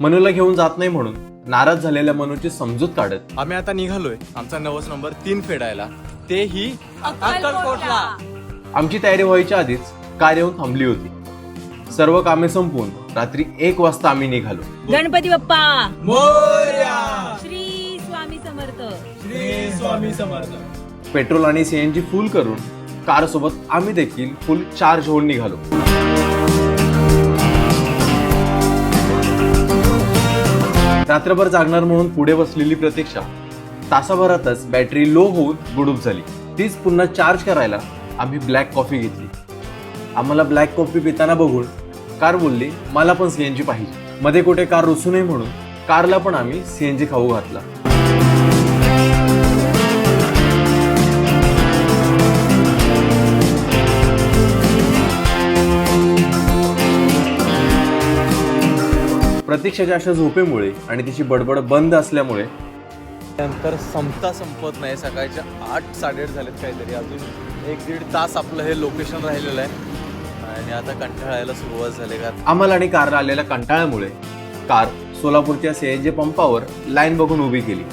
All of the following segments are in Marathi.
मनूला घेऊन जात नाही म्हणून नाराज झालेल्या मनूची समजूत काढत आम्ही आता निघालोय आमचा 9 नंबर 3 फेडायला, तेही अक्कलकोटला. आमची तयारी व्हायच्या आधीच कार येऊन थांबली होती. सर्व कामे संपवून रात्री 1 वाजता आम्ही निघालो. गणपती बाप्पा मोरया. श्री स्वामी समर्थ. श्री स्वामी समर्थ. पेट्रोल आणि सीएनजी फुल करून कार सोबत आम्ही देखील फुल चार्ज होऊन निघालो. रात्रभर जागणार म्हणून पुढे बसलेली प्रतीक्षा तासाभरातच बॅटरी लो होऊन गुडूप झाली. तीच पुन्हा चार्ज करायला आम्ही ब्लॅक कॉफी घेतली. आम्हाला ब्लॅक कॉफी पिताना बघून कार बोलली मला पण सीएनजी पाहिजे. मध्ये कुठे कार रुसू नये म्हणून कारला पण आम्ही सीएनजी खाऊ घातला. प्रतीक्षाच्या अशा झोपेमुळे आणि तिची बडबड बंद असल्यामुळे नंतर संपत नाही. सकाळच्या 8-8:30 झालेत काहीतरी. अजून 1-1.5 तास आपलं हे लोकेशन राहिलेलं आहे आणि आता कंटाळायला सुरुवात झाली. का आम्हाला आणि कारला आलेल्या कंटाळ्यामुळे कार सोलापूरच्या सीएनजी पंपावर लाईन बघून उभी केली.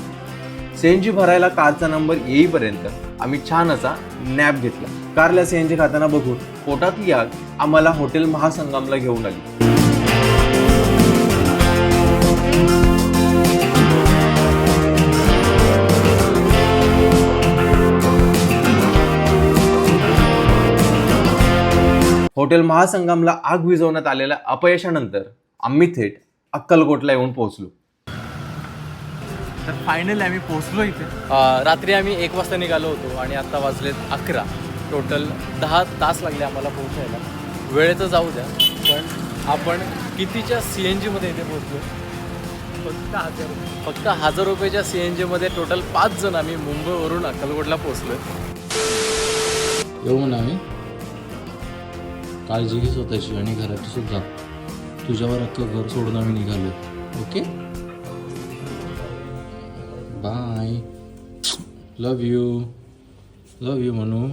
सीएनजी भरायला कारचा नंबर येईपर्यंत आम्ही छान असा नॅप घेतला. कारला सीएनजी खाताना बघून पोटातली आग आम्हाला हॉटेल महासंगमला घेऊन आली. हॉटेल महासंगमला आग विझवण्यात आलेल्या अपयशानंतर आम्ही थेट अक्कलकोटला येऊन पोहोचलो. तर फायनली आम्ही पोहोचलो इथे. रात्री आम्ही 1 वाजता निघालो होतो आणि आता वाजलेत 11. टोटल 10 तास लागले आम्हाला पोहोचायला. वेळेचं जाऊ द्या, पण आपण कितीच्या CNG मध्ये इथे पोहोचलो? फक्त 1000 रुपयाच्या CNG मध्ये टोटल 5 जण आम्ही मुंबईवरून अक्कलकोटला पोहोचलो. येऊ म्हणा आम्ही. काळजी घे स्वतःची आणि घराची सुद्धा. तुझ्यावर अख्खं घर सोडून आम्ही निघालो. Okay, bye. Love you Manu.